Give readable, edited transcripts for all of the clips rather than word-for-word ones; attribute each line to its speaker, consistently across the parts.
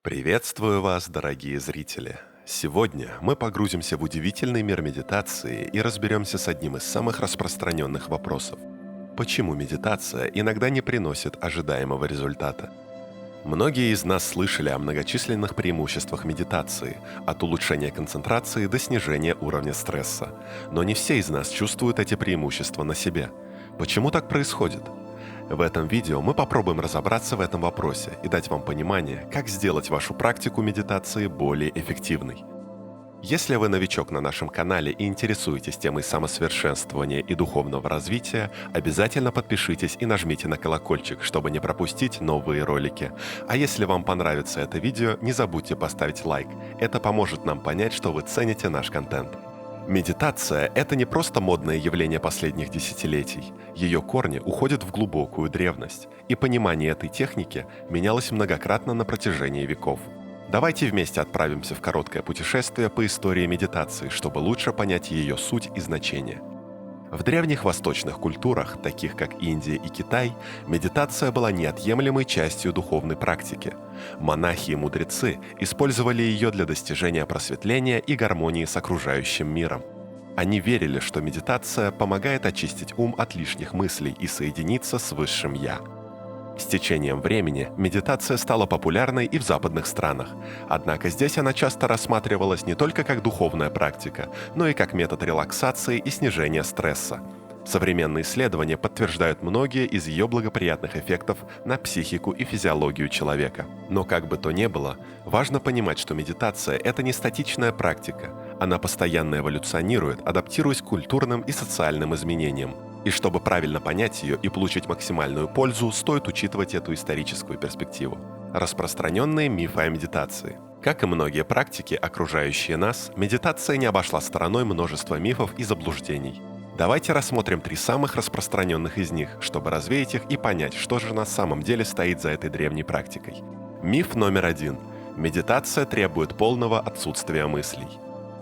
Speaker 1: Приветствую вас, дорогие зрители! Сегодня мы погрузимся в удивительный мир медитации и разберемся с одним из самых распространенных вопросов. Почему медитация иногда не приносит ожидаемого результата? Многие из нас слышали о многочисленных преимуществах медитации, от улучшения концентрации до снижения уровня стресса. Но не все из нас чувствуют эти преимущества на себе. Почему так происходит? В этом видео мы попробуем разобраться в этом вопросе и дать вам понимание, как сделать вашу практику медитации более эффективной. Если вы новичок на нашем канале и интересуетесь темой самосовершенствования и духовного развития, обязательно подпишитесь и нажмите на колокольчик, чтобы не пропустить новые ролики. А если вам понравится это видео, не забудьте поставить лайк. Это поможет нам понять, что вы цените наш контент. Медитация – это не просто модное явление последних десятилетий. Ее корни уходят в глубокую древность, и понимание этой техники менялось многократно на протяжении веков. Давайте вместе отправимся в короткое путешествие по истории медитации, чтобы лучше понять ее суть и значение. В древних восточных культурах, таких как Индия и Китай, медитация была неотъемлемой частью духовной практики. Монахи и мудрецы использовали ее для достижения просветления и гармонии с окружающим миром. Они верили, что медитация помогает очистить ум от лишних мыслей и соединиться с высшим «Я». С течением времени медитация стала популярной и в западных странах, однако здесь она часто рассматривалась не только как духовная практика, но и как метод релаксации и снижения стресса. Современные исследования подтверждают многие из ее благоприятных эффектов на психику и физиологию человека. Но как бы то ни было, важно понимать, что медитация – это не статичная практика, она постоянно эволюционирует, адаптируясь к культурным и социальным изменениям. И чтобы правильно понять ее и получить максимальную пользу, стоит учитывать эту историческую перспективу. Распространенные мифы о медитации. Как и многие практики, окружающие нас, медитация не обошла стороной множество мифов и заблуждений. Давайте рассмотрим 3 самых распространенных из них, чтобы развеять их и понять, что же на самом деле стоит за этой древней практикой. Миф номер 1. Медитация требует полного отсутствия мыслей.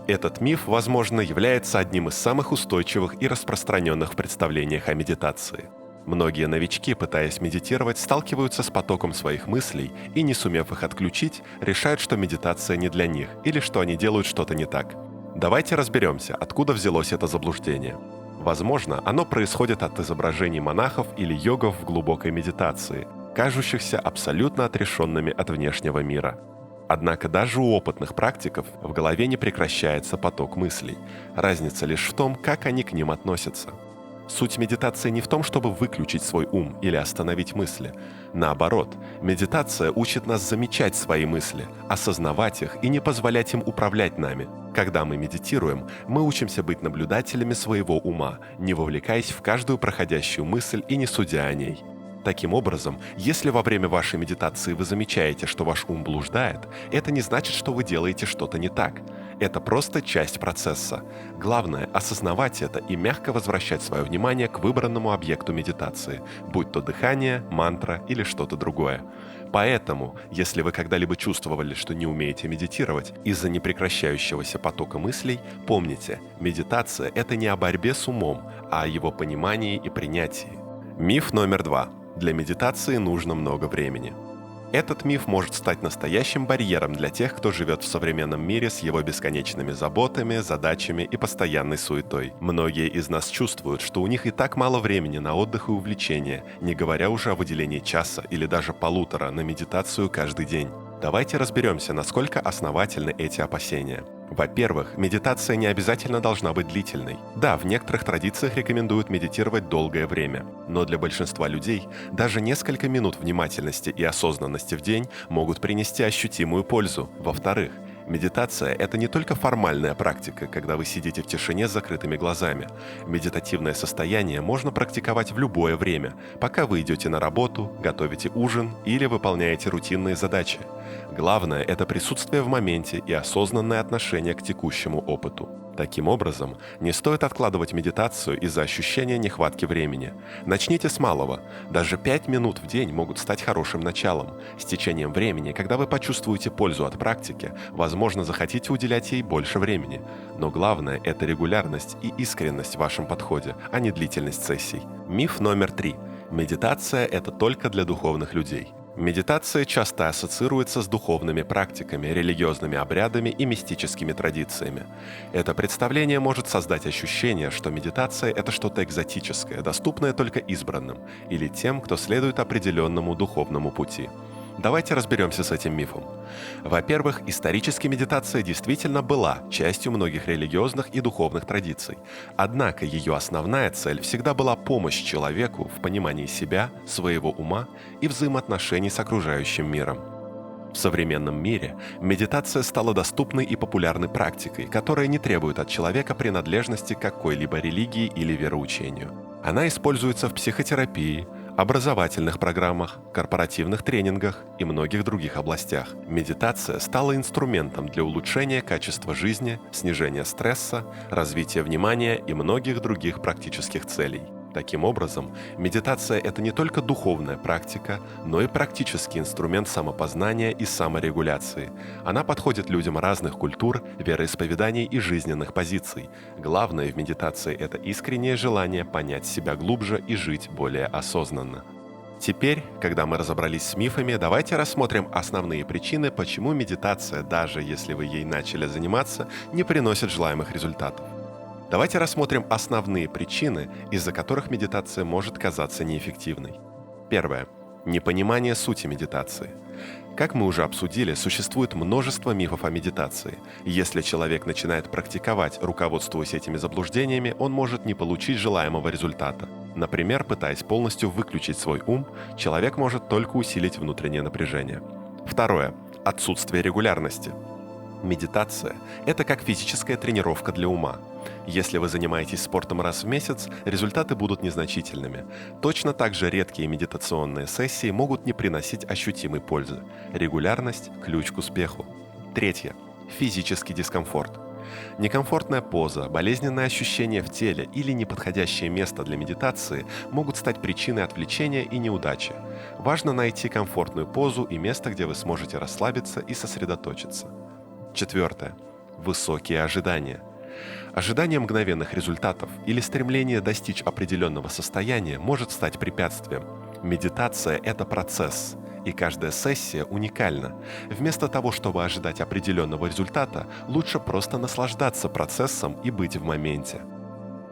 Speaker 1: Этот миф, возможно, является одним из самых устойчивых и распространенных в представлениях о медитации. Многие новички, пытаясь медитировать, сталкиваются с потоком своих мыслей и, не сумев их отключить, решают, что медитация не для них или что они делают что-то не так. Давайте разберемся, откуда взялось это заблуждение. Возможно, оно происходит от изображений монахов или йогов в глубокой медитации, кажущихся абсолютно отрешенными от внешнего мира. Однако даже у опытных практиков в голове не прекращается поток мыслей. Разница лишь в том, как они к ним относятся. Суть медитации не в том, чтобы выключить свой ум или остановить мысли. Наоборот, медитация учит нас замечать свои мысли, осознавать их и не позволять им управлять нами. Когда мы медитируем, мы учимся быть наблюдателями своего ума, не вовлекаясь в каждую проходящую мысль и не судя о ней. Таким образом, если во время вашей медитации вы замечаете, что ваш ум блуждает, это не значит, что вы делаете что-то не так. Это просто часть процесса. Главное – осознавать это и мягко возвращать свое внимание к выбранному объекту медитации, будь то дыхание, мантра или что-то другое. Поэтому, если вы когда-либо чувствовали, что не умеете медитировать из-за непрекращающегося потока мыслей, помните, медитация – это не о борьбе с умом, а о его понимании и принятии. Миф номер 2. Для медитации нужно много времени. Этот миф может стать настоящим барьером для тех, кто живет в современном мире с его бесконечными заботами, задачами и постоянной суетой. Многие из нас чувствуют, что у них и так мало времени на отдых и увлечения, не говоря уже о выделении часа или даже 1,5 на медитацию каждый день. Давайте разберемся, насколько основательны эти опасения. Во-первых, медитация не обязательно должна быть длительной. Да, в некоторых традициях рекомендуют медитировать долгое время, но для большинства людей даже несколько минут внимательности и осознанности в день могут принести ощутимую пользу. Во-вторых, медитация – это не только формальная практика, когда вы сидите в тишине с закрытыми глазами. Медитативное состояние можно практиковать в любое время, пока вы идете на работу, готовите ужин или выполняете рутинные задачи. Главное – это присутствие в моменте и осознанное отношение к текущему опыту. Таким образом, не стоит откладывать медитацию из-за ощущения нехватки времени. Начните с малого. Даже 5 минут в день могут стать хорошим началом. С течением времени, когда вы почувствуете пользу от практики, возможно, захотите уделять ей больше времени. Но главное – это регулярность и искренность в вашем подходе, а не длительность сессий. Миф номер 3. Медитация – это только для духовных людей. Медитация часто ассоциируется с духовными практиками, религиозными обрядами и мистическими традициями. Это представление может создать ощущение, что медитация — это что-то экзотическое, доступное только избранным или тем, кто следует определенному духовному пути. Давайте разберемся с этим мифом. Во-первых, исторически медитация действительно была частью многих религиозных и духовных традиций. Однако ее основная цель всегда была помощь человеку в понимании себя, своего ума и взаимоотношений с окружающим миром. В современном мире медитация стала доступной и популярной практикой, которая не требует от человека принадлежности к какой-либо религии или вероучению. Она используется в психотерапии, образовательных программах, корпоративных тренингах и многих других областях. Медитация стала инструментом для улучшения качества жизни, снижения стресса, развития внимания и многих других практических целей. Таким образом, медитация — это не только духовная практика, но и практический инструмент самопознания и саморегуляции. Она подходит людям разных культур, вероисповеданий и жизненных позиций. Главное в медитации — это искреннее желание понять себя глубже и жить более осознанно. Теперь, когда мы разобрались с мифами, давайте рассмотрим основные причины, почему медитация, даже если вы ей начали заниматься, не приносит желаемых результатов. Давайте рассмотрим основные причины, из-за которых медитация может казаться неэффективной. Первое. Непонимание сути медитации. Как мы уже обсудили, существует множество мифов о медитации. Если человек начинает практиковать, руководствуясь этими заблуждениями, он может не получить желаемого результата. Например, пытаясь полностью выключить свой ум, человек может только усилить внутреннее напряжение. Второе. Отсутствие регулярности. Медитация – это как физическая тренировка для ума. Если вы занимаетесь спортом раз в месяц, результаты будут незначительными. Точно так же редкие медитационные сессии могут не приносить ощутимой пользы. Регулярность – ключ к успеху. Третье. Физический дискомфорт. Некомфортная поза, болезненные ощущения в теле или неподходящее место для медитации могут стать причиной отвлечения и неудачи. Важно найти комфортную позу и место, где вы сможете расслабиться и сосредоточиться. Четвертое. Высокие ожидания. Ожидание мгновенных результатов или стремление достичь определенного состояния может стать препятствием. Медитация – это процесс, и каждая сессия уникальна. Вместо того, чтобы ожидать определенного результата, лучше просто наслаждаться процессом и быть в моменте.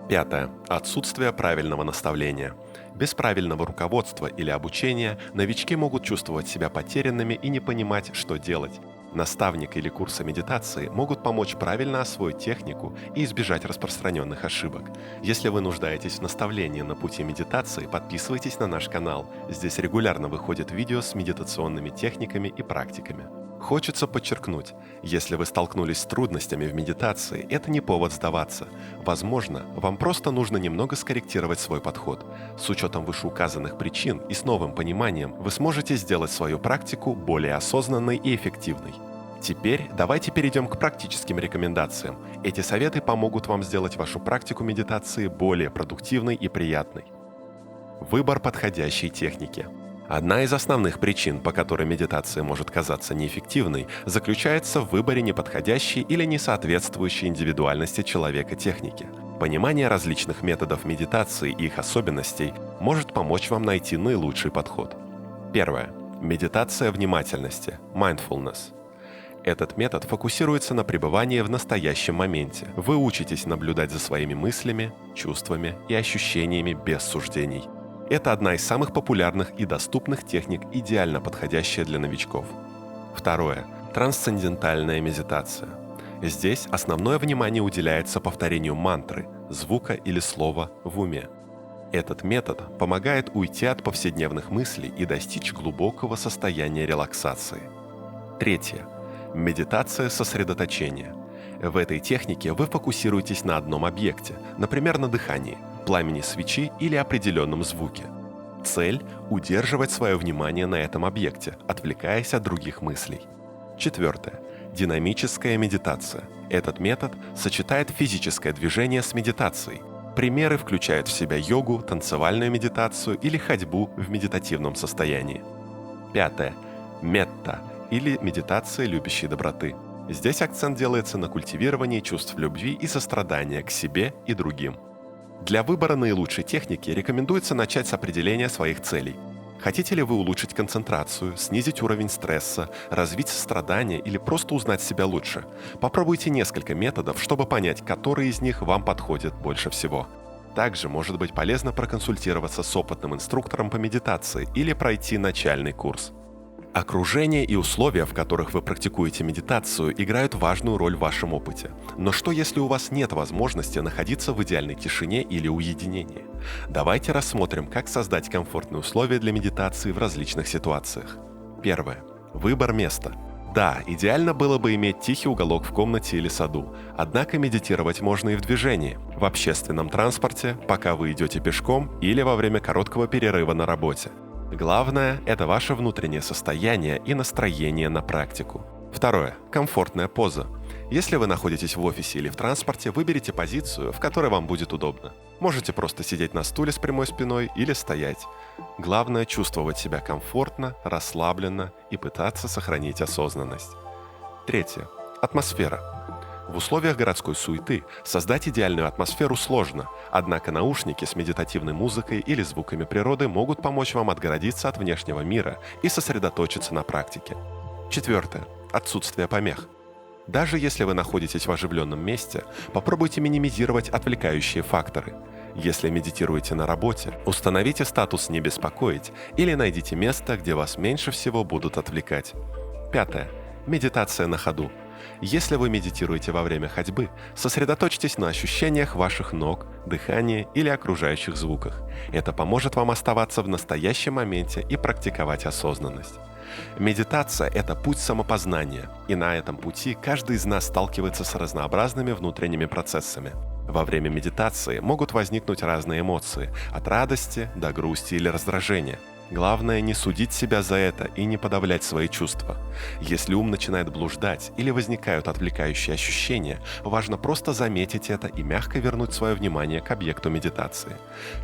Speaker 1: Пятое. Отсутствие правильного наставления. Без правильного руководства или обучения новички могут чувствовать себя потерянными и не понимать, что делать. Наставник или курсы медитации могут помочь правильно освоить технику и избежать распространенных ошибок. Если вы нуждаетесь в наставлении на пути медитации, подписывайтесь на наш канал. Здесь регулярно выходят видео с медитационными техниками и практиками. Хочется подчеркнуть, если вы столкнулись с трудностями в медитации, это не повод сдаваться. Возможно, вам просто нужно немного скорректировать свой подход. С учетом вышеуказанных причин и с новым пониманием вы сможете сделать свою практику более осознанной и эффективной. Теперь давайте перейдем к практическим рекомендациям. Эти советы помогут вам сделать вашу практику медитации более продуктивной и приятной. Выбор подходящей техники. Одна из основных причин, по которой медитация может казаться неэффективной, заключается в выборе неподходящей или несоответствующей индивидуальности человека техники. Понимание различных методов медитации и их особенностей может помочь вам найти наилучший подход. Первое. Медитация внимательности – mindfulness. Этот метод фокусируется на пребывании в настоящем моменте. Вы учитесь наблюдать за своими мыслями, чувствами и ощущениями без суждений. Это одна из самых популярных и доступных техник, идеально подходящая для новичков. Второе. Трансцендентальная медитация. Здесь основное внимание уделяется повторению мантры, звука или слова в уме. Этот метод помогает уйти от повседневных мыслей и достичь глубокого состояния релаксации. Третье. Медитация сосредоточения. В этой технике вы фокусируетесь на одном объекте, например, на дыхании, пламени свечи или определенном звуке. Цель – удерживать свое внимание на этом объекте, отвлекаясь от других мыслей. Четвертое. Динамическая медитация. Этот метод сочетает физическое движение с медитацией. Примеры включают в себя йогу, танцевальную медитацию или ходьбу в медитативном состоянии. Пятое. Метта или медитация любящей доброты. Здесь акцент делается на культивировании чувств любви и сострадания к себе и другим. Для выбора наилучшей техники рекомендуется начать с определения своих целей. Хотите ли вы улучшить концентрацию, снизить уровень стресса, развить сострадание или просто узнать себя лучше? Попробуйте несколько методов, чтобы понять, который из них вам подходит больше всего. Также может быть полезно проконсультироваться с опытным инструктором по медитации или пройти начальный курс. Окружение и условия, в которых вы практикуете медитацию, играют важную роль в вашем опыте. Но что если у вас нет возможности находиться в идеальной тишине или уединении? Давайте рассмотрим, как создать комфортные условия для медитации в различных ситуациях. Первое. Выбор места. Да, идеально было бы иметь тихий уголок в комнате или саду, однако медитировать можно и в движении, в общественном транспорте, пока вы идете пешком или во время короткого перерыва на работе. Главное – это ваше внутреннее состояние и настроение на практику. Второе. Комфортная поза. Если вы находитесь в офисе или в транспорте, выберите позицию, в которой вам будет удобно. Можете просто сидеть на стуле с прямой спиной или стоять. Главное – чувствовать себя комфортно, расслабленно и пытаться сохранить осознанность. Третье. Атмосфера. В условиях городской суеты создать идеальную атмосферу сложно, однако наушники с медитативной музыкой или звуками природы могут помочь вам отгородиться от внешнего мира и сосредоточиться на практике. Четвертое. Отсутствие помех. Даже если вы находитесь в оживленном месте, попробуйте минимизировать отвлекающие факторы. Если медитируете на работе, установите статус «не беспокоить» или найдите место, где вас меньше всего будут отвлекать. Пятое. Медитация на ходу. Если вы медитируете во время ходьбы, сосредоточьтесь на ощущениях ваших ног, дыхании или окружающих звуках. Это поможет вам оставаться в настоящем моменте и практиковать осознанность. Медитация – это путь самопознания, и на этом пути каждый из нас сталкивается с разнообразными внутренними процессами. Во время медитации могут возникнуть разные эмоции, от радости до грусти или раздражения. Главное не судить себя за это и не подавлять свои чувства. Если ум начинает блуждать или возникают отвлекающие ощущения, важно просто заметить это и мягко вернуть свое внимание к объекту медитации.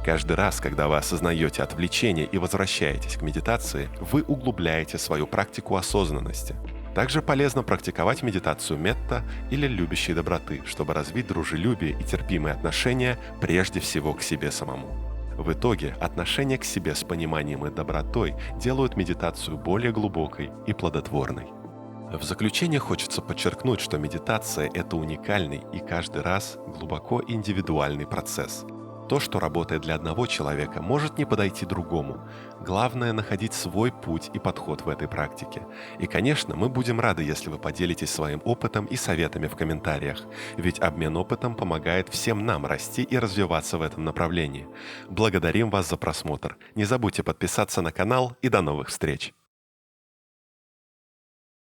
Speaker 1: Каждый раз, когда вы осознаете отвлечение и возвращаетесь к медитации, вы углубляете свою практику осознанности. Также полезно практиковать медитацию метта или любящей доброты, чтобы развить дружелюбие и терпимые отношения прежде всего к себе самому. В итоге отношения к себе с пониманием и добротой делают медитацию более глубокой и плодотворной. В заключение хочется подчеркнуть, что медитация – это уникальный и каждый раз глубоко индивидуальный процесс. То, что работает для одного человека, может не подойти другому. Главное – находить свой путь и подход в этой практике. И, конечно, мы будем рады, если вы поделитесь своим опытом и советами в комментариях, ведь обмен опытом помогает всем нам расти и развиваться в этом направлении. Благодарим вас за просмотр. Не забудьте подписаться на канал и до новых встреч!